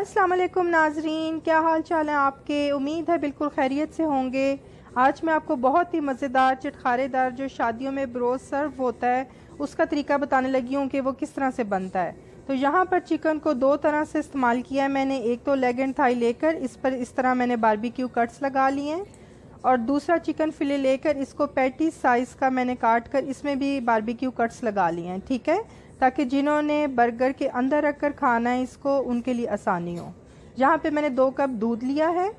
अस्सलाम वालेकुम नाजरीन, क्या हाल चाल है आपके। उम्मीद है बिल्कुल खैरियत से होंगे। आज मैं आपको बहुत ही मज़ेदार चटखारेदार जो शादियों में ब्रोस्ट सर्व होता है उसका तरीका बताने लगी हूँ कि वो किस तरह से बनता है। तो यहाँ पर चिकन को दो तरह से इस्तेमाल किया है मैंने। एक तो लेग एंड थाई लेकर इस पर इस तरह मैंने बारबेक्यू कट्स लगा लिए हैं, और दूसरा चिकन फिले लेकर इसको पैटी साइज़ का मैंने काट कर इसमें भी बारबेक्यू कट्स लगा लिए हैं, ठीक है, ताकि जिन्होंने बर्गर के अंदर रखकर खाना है इसको उनके लिए आसानी हो। यहाँ पे मैंने 2 कप दूध लिया है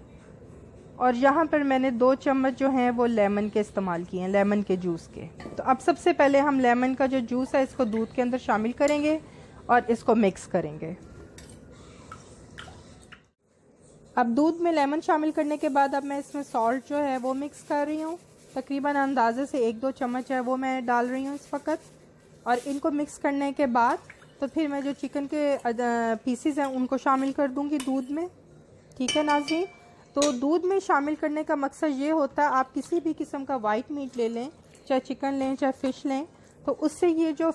और यहाँ पर मैंने 2 चम्मच जो हैं वो लेमन के इस्तेमाल किए हैं, लेमन के जूस के। तो अब सबसे पहले हम लेमन का जो जूस है इसको दूध के अंदर शामिल करेंगे और इसको मिक्स करेंगे। अब दूध में लेमन शामिल करने के बाद अब मैं इसमें सॉल्ट जो है वो मिक्स कर रही हूँ। तकरीबन अंदाजे से 1-2 चम्मच है वो मैं डाल रही हूँ इस वक्त। और इनको मिक्स करने के बाद तो फिर मैं जो चिकन के पीसीज हैं उनको शामिल कर दूँगी दूध में, ठीक है नाज़रीन। तो दूध में शामिल करने का मकसद ये होता है, आप किसी भी किस्म का वाइट मीट ले लें, चाहे चिकन लें चाहे फ़िश लें, तो उससे ये जो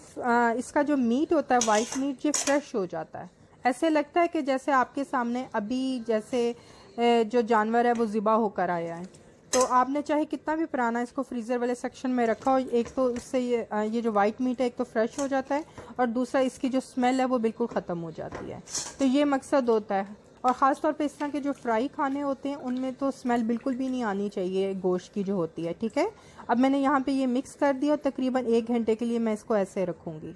इसका जो मीट होता है वाइट मीट ये फ्रेश हो जाता है। ऐसे लगता है कि जैसे आपके सामने अभी जैसे जो जानवर है वो ज़िबा होकर आया है। तो आपने चाहे कितना भी पुराना इसको फ्रीज़र वाले सेक्शन में रखा हो, एक तो उससे ये जो वाइट मीट है एक तो फ्रेश हो जाता है और दूसरा इसकी जो स्मेल है वो बिल्कुल ख़त्म हो जाती है। तो ये मकसद होता है। और ख़ास तौर पे इस तरह के जो फ्राई खाने होते हैं उनमें तो स्मेल बिल्कुल भी नहीं आनी चाहिए गोश्त की जो होती है, ठीक है। अब मैंने यहाँ पे ये मिक्स कर दिया और तकरीबन 1 घंटे के लिए मैं इसको ऐसे रखूँगी।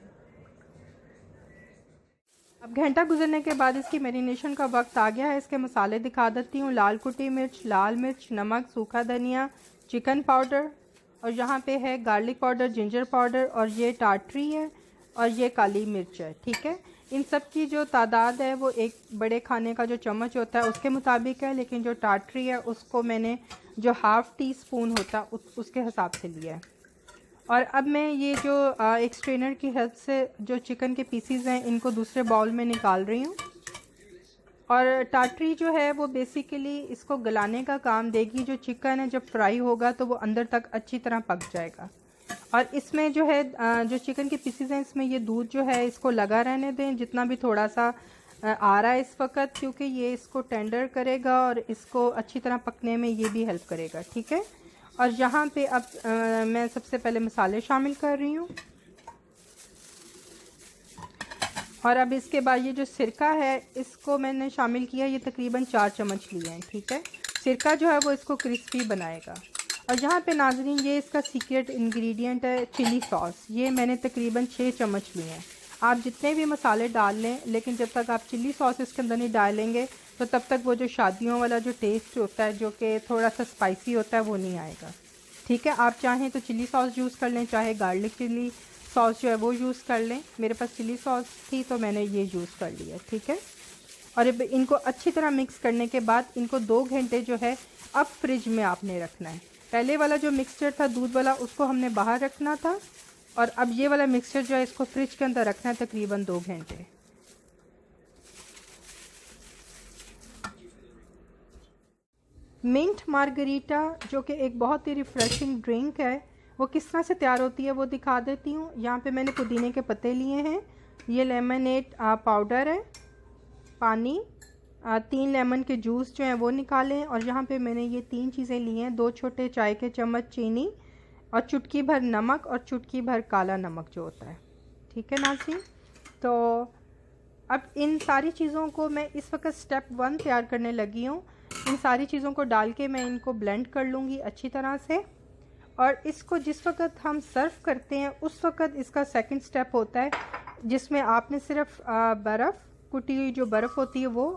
अब घंटा गुजरने के बाद इसकी मैरिनेशन का वक्त आ गया है। इसके मसाले दिखा देती हूँ। लाल कुटी मिर्च, लाल मिर्च, नमक, सूखा धनिया, चिकन पाउडर, और यहाँ पे है गार्लिक पाउडर, जिंजर पाउडर, और ये टाटरी है और ये काली मिर्च है, ठीक है। इन सब की जो तादाद है वो एक बड़े खाने का जो चम्मच होता है उसके मुताबिक है, लेकिन जो टाटरी है उसको मैंने जो हाफ़ टी स्पून होता है उसके हिसाब से लिया है। और अब मैं ये जो एक स्ट्रेनर की हेल्प से जो चिकन के पीसीज हैं इनको दूसरे बाउल में निकाल रही हूँ। और टाटरी जो है वो बेसिकली इसको गलाने का काम देगी। जो चिकन है जब फ्राई होगा तो वो अंदर तक अच्छी तरह पक जाएगा। और इसमें जो है जो चिकन के पीसीज हैं इसमें ये दूध जो है इसको लगा रहने दें जितना भी थोड़ा सा आ रहा है इस वक्त, क्योंकि ये इसको टेंडर करेगा और इसको अच्छी तरह पकने में ये भी हेल्प करेगा, ठीक है। और यहाँ पे अब मैं सबसे पहले मसाले शामिल कर रही हूँ। और अब इसके बाद ये जो सिरका है इसको मैंने शामिल किया, ये तकरीबन 4 चम्मच लिए हैं, ठीक है। सिरका जो है वो इसको क्रिस्पी बनाएगा। और यहाँ पे नाजरीन ये इसका सीक्रेट इंग्रेडिएंट है चिली सॉस। ये मैंने तकरीबन 6 चम्मच लिए हैं। आप जितने भी मसाले डाल लें, लेकिन जब तक आप चिली सॉस इसके अंदर नहीं डालेंगे तो तब तक वो जो शादियों वाला जो टेस्ट होता है जो कि थोड़ा सा स्पाइसी होता है वो नहीं आएगा, ठीक है। आप चाहें तो चिली सॉस यूज़ कर लें, चाहे गार्लिक चिली सॉस जो है वो यूज़ कर लें। मेरे पास चिली सॉस थी तो मैंने ये यूज़ कर लिया, ठीक है। और इनको अच्छी तरह मिक्स करने के बाद इनको 2 घंटे जो है अब फ्रिज में आपने रखना है। पहले वाला जो मिक्सचर था दूध वाला उसको हमने बाहर रखना था, और अब ये वाला मिक्सचर जो है इसको फ्रिज के अंदर रखना है तकरीबन 2 घंटे। मिंट मार्गरीटा जो कि एक बहुत ही रिफ़्रेशिंग ड्रिंक है वो किस तरह से तैयार होती है वो दिखा देती हूँ। यहाँ पे मैंने पुदीने के पत्ते लिए हैं, ये लेमनेड पाउडर है, पानी, 3 लेमन के जूस जो हैं वो निकालें, और यहाँ पे मैंने ये 3 चीज़ें ली हैं। 2 छोटे चाय के चम्मच चीनी और चुटकी भर नमक और चुटकी भर काला नमक जो होता है, ठीक है नाज़रीन। तो अब इन सारी चीज़ों को मैं इस वक्त स्टेप 1 तैयार करने लगी हूँ। इन सारी चीज़ों को डाल के मैं इनको ब्लेंड कर लूँगी अच्छी तरह से। और इसको जिस वक्त हम सर्व करते हैं उस वक्त इसका सेकंड स्टेप होता है जिसमें आपने सिर्फ बर्फ़, कुटी हुई जो बर्फ़ होती है वो,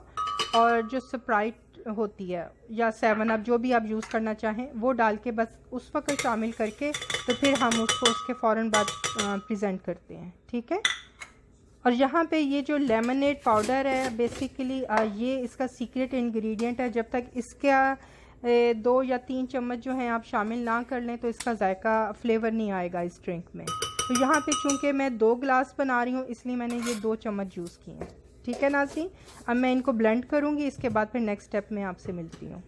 और जो स्प्राइट होती है या 7 अप जो भी आप यूज़ करना चाहें वो डाल के बस उस वक्त शामिल करके तो फिर हम उसको उसके फ़ौरन बाद प्रेजेंट करते हैं, ठीक है। और यहाँ पे ये जो लेमनेड पाउडर है बेसिकली ये इसका सीक्रेट इंग्रेडिएंट है। जब तक इसका 2 या 3 चम्मच जो हैं आप शामिल ना कर लें तो इसका जायका फ्लेवर नहीं आएगा इस ड्रिंक में। तो यहाँ पे चूँकि मैं 2 गिलास बना रही हूँ इसलिए मैंने ये 2 चम्मच यूज़ किए हैं, ठीक है नाज़रीन। अब मैं इनको ब्लेंड करूँगी, इसके बाद फिर नेक्स्ट स्टेप में आपसे मिलती हूँ।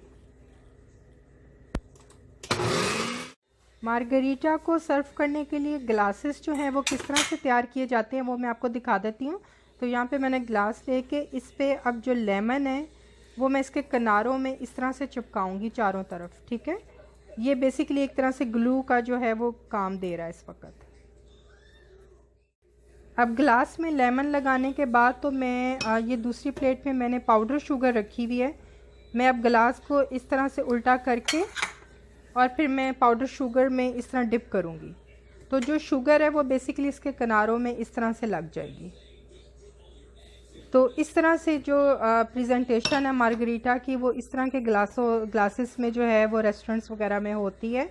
मार्गरीटा को सर्व करने के लिए ग्लासेस जो हैं वो किस तरह से तैयार किए जाते हैं वो मैं आपको दिखा देती हूँ। तो यहाँ पे मैंने ग्लास लेके इस पे अब जो लेमन है वो मैं इसके किनारों में इस तरह से चिपकाऊंगी चारों तरफ, ठीक है। ये बेसिकली एक तरह से ग्लू का जो है वो काम दे रहा है इस वक्त। अब ग्लास में लेमन लगाने के बाद तो मैं ये दूसरी प्लेट में मैंने पाउडर शुगर रखी हुई है। मैं अब ग्लास को इस तरह से उल्टा करके और फिर मैं पाउडर शुगर में इस तरह डिप करूँगी, तो जो शुगर है वो बेसिकली इसके किनारों में इस तरह से लग जाएगी। तो इस तरह से जो प्रेजेंटेशन है मार्गरीटा की वो इस तरह के ग्लासेस में जो है वो रेस्टोरेंट्स वगैरह में होती है।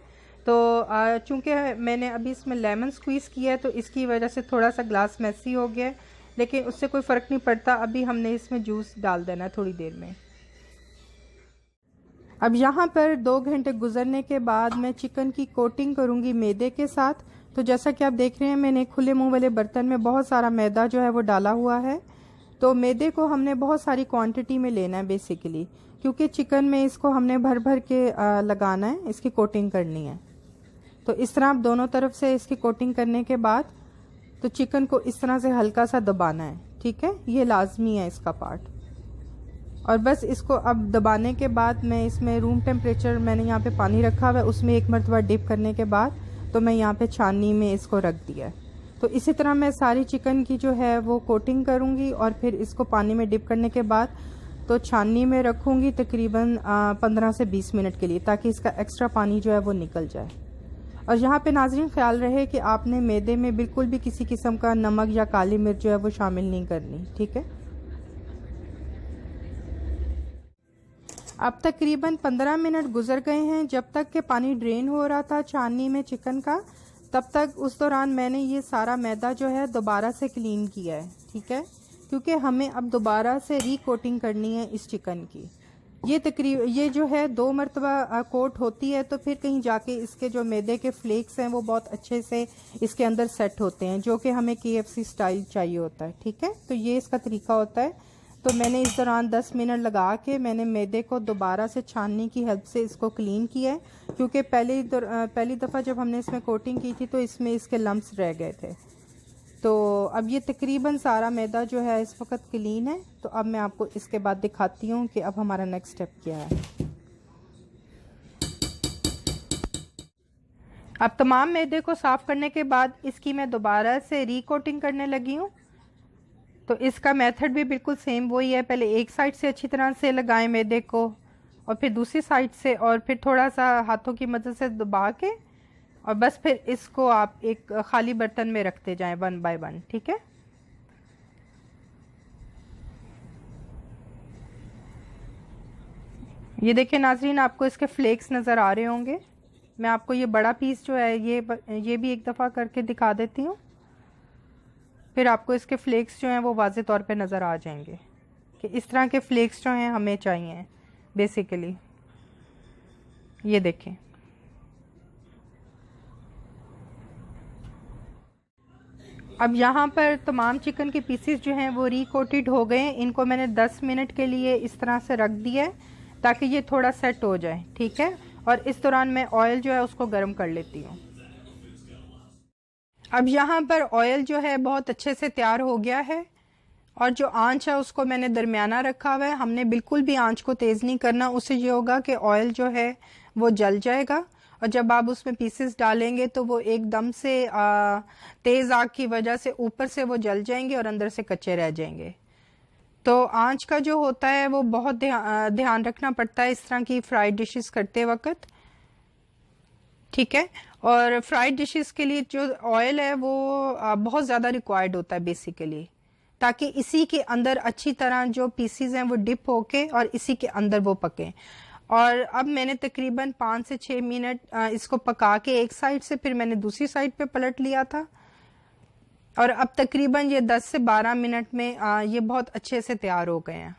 तो चूँकि मैंने अभी इसमें लेमन स्क्वीज़ किया है तो इसकी वजह से थोड़ा सा ग्लास मैसी हो गया है, लेकिन उससे कोई फ़र्क नहीं पड़ता। अभी हमने इसमें जूस डाल देना है थोड़ी देर में। अब यहाँ पर 2 घंटे गुजरने के बाद मैं चिकन की कोटिंग करूँगी मैदे के साथ। तो जैसा कि आप देख रहे हैं मैंने खुले मुंह वाले बर्तन में बहुत सारा मैदा जो है वो डाला हुआ है। तो मैदे को हमने बहुत सारी क्वांटिटी में लेना है बेसिकली, क्योंकि चिकन में इसको हमने भर भर के लगाना है, इसकी कोटिंग करनी है। तो इस तरह आप दोनों तरफ से इसकी कोटिंग करने के बाद तो चिकन को इस तरह से हल्का सा दबाना है, ठीक है। ये लाजमी है इसका पार्ट। और बस इसको अब दबाने के बाद मैं इसमें रूम टेम्परेचर मैंने यहाँ पे पानी रखा हुआ है, उसमें एक मरतबा डिप करने के बाद तो मैं यहाँ पे छाननी में इसको रख दिया है। तो इसी तरह मैं सारी चिकन की जो है वो कोटिंग करूँगी और फिर इसको पानी में डिप करने के बाद तो छाननी में रखूँगी तकरीबन 15 से 20 मिनट के लिए, ताकि इसका एक्स्ट्रा पानी जो है वो निकल जाए। और यहाँ पे नाज़रीन ख्याल रहे कि आपने मैदे में बिल्कुल भी किसी किस्म का नमक या काली मिर्च जो है वो शामिल नहीं करनी, ठीक है। अब तकरीबन 15 मिनट गुजर गए हैं। जब तक कि पानी ड्रेन हो रहा था छाननी में चिकन का, तब तक उस दौरान मैंने ये सारा मैदा जो है दोबारा से क्लीन किया है, ठीक है, क्योंकि हमें अब दोबारा से रीकोटिंग करनी है इस चिकन की। ये जो है 2 मरतबा कोट होती है, तो फिर कहीं जाके इसके जो मैदे के फ्लेक्स हैं वो बहुत अच्छे से इसके अंदर सेट होते हैं, जो कि हमें KFC स्टाइल चाहिए होता है, ठीक है। तो ये इसका तरीका होता है। तो मैंने इस दौरान 10 मिनट लगा के मैंने मैदे को दोबारा से छाननी की हेल्प से इसको क्लीन किया है, क्योंकि पहली दफ़ा जब हमने इसमें कोटिंग की थी तो इसमें इसके लम्स रह गए थे। तो अब ये तकरीबन सारा मैदा जो है इस वक्त क्लीन है। तो अब मैं आपको इसके बाद दिखाती हूँ कि अब हमारा नेक्स्ट स्टेप क्या है। अब तमाम मैदे को साफ़ करने के बाद इसकी मैं दोबारा से रीकोटिंग करने लगी हूँ। तो इसका मेथड भी बिल्कुल सेम वही है। पहले एक साइड से अच्छी तरह से लगाएं मैदे को और फिर दूसरी साइड से, और फिर थोड़ा सा हाथों की मदद से दबा के, और बस फिर इसको आप एक खाली बर्तन में रखते जाएं 1 बाय 1, ठीक है। ये देखिए नाजरीन, आपको इसके फ्लेक्स नज़र आ रहे होंगे। मैं आपको ये बड़ा पीस जो है ये भी एक दफ़ा करके दिखा देती हूँ, फिर आपको इसके फ्लेक्स जो हैं वो वाज़े तौर पे नज़र आ जाएंगे कि इस तरह के फ्लेक्स जो हैं हमें चाहिए बेसिकली। ये देखें, अब यहाँ पर तमाम चिकन के पीसेस जो हैं वो रीकोटेड हो गए हैं। इनको मैंने 10 मिनट के लिए इस तरह से रख दिया है ताकि ये थोड़ा सेट हो जाए, ठीक है। और इस दौरान मैं ऑयल जो है उसको गर्म कर लेती हूँ। अब यहाँ पर ऑयल जो है बहुत अच्छे से तैयार हो गया है, और जो आंच है उसको मैंने दरमियाना रखा हुआ है। हमने बिल्कुल भी आंच को तेज़ नहीं करना, उससे ये होगा कि ऑयल जो है वो जल जाएगा, और जब आप उसमें पीसेस डालेंगे तो वो एकदम से तेज़ आग की वजह से ऊपर से वो जल जाएंगे और अंदर से कच्चे रह जाएंगे। तो आंच का जो होता है वो बहुत ध्यान रखना पड़ता है इस तरह की फ्राइड डिशेस करते वक्त, ठीक है। और फ्राइड डिशेस के लिए जो ऑयल है वो बहुत ज़्यादा रिक्वायर्ड होता है बेसिकली, ताकि इसी के अंदर अच्छी तरह जो पीसीज हैं वो डिप होके और इसी के अंदर वो पकें। और अब मैंने तकरीबन 5 से 6 मिनट इसको पका के एक साइड से, फिर मैंने दूसरी साइड पे पलट लिया था, और अब तकरीबन ये 10 से 12 मिनट में ये बहुत अच्छे से तैयार हो गए हैं।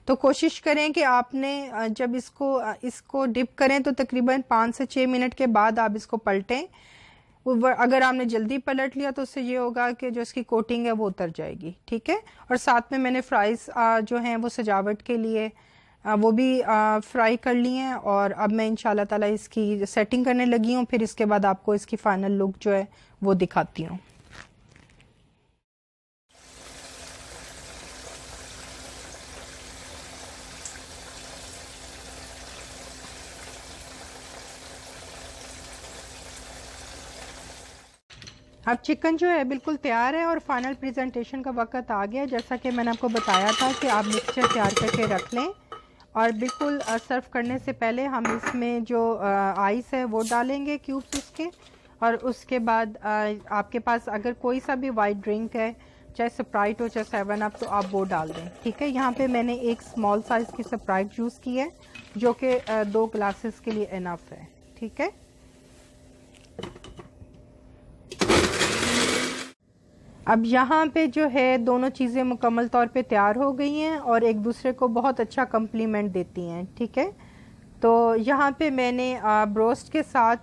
तो कोशिश करें कि आपने जब इसको डिप करें तो तकरीबन 5 से 6 मिनट के बाद आप इसको पलटें। अगर आपने जल्दी पलट लिया तो उससे ये होगा कि जो इसकी कोटिंग है वो उतर जाएगी, ठीक है। और साथ में मैंने फ्राइज़ जो हैं वो सजावट के लिए वो भी फ्राई कर ली हैं, और अब मैं इंशाल्लाह ताला इसकी सेटिंग करने लगी हूँ। फिर इसके बाद आपको इसकी फाइनल लुक जो है वो दिखाती हूँ। अब चिकन जो है बिल्कुल तैयार है और फाइनल प्रेजेंटेशन का वक्त आ गया। जैसा कि मैंने आपको बताया था कि आप मिक्सचर तैयार करके रख लें और बिल्कुल सर्व करने से पहले हम इसमें जो आइस है वो डालेंगे, क्यूब्स उसके। और उसके बाद आपके पास अगर कोई सा भी वाइट ड्रिंक है, चाहे स्प्राइट हो चाहे 7 अप, तो आप वो डाल दें। ठीक है, यहाँ पे मैंने एक स्मॉल साइज़ की स्प्राइट यूज़ की है जो कि 2 ग्लासेस के लिए इनफ है। ठीक है, अब यहाँ पे जो है दोनों चीज़ें मुकम्मल तौर पे तैयार हो गई हैं और एक दूसरे को बहुत अच्छा कम्प्लीमेंट देती हैं। ठीक है, तो यहाँ पे मैंने ब्रोस्ट के साथ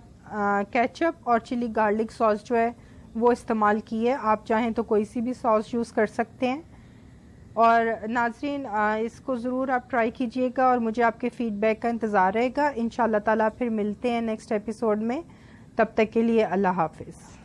केचप और चिली गार्लिक सॉस जो है वो इस्तेमाल की है। आप चाहें तो कोई सी भी सॉस यूज़ कर सकते हैं। और नाज़रीन, इसको ज़रूर आप ट्राई कीजिएगा और मुझे आपके फ़ीडबैक का इंतज़ार रहेगा। इंशाल्लाह ताला फिर मिलते हैं नेक्स्ट एपिसोड में। तब तक के लिए अल्लाह हाफ़िज़।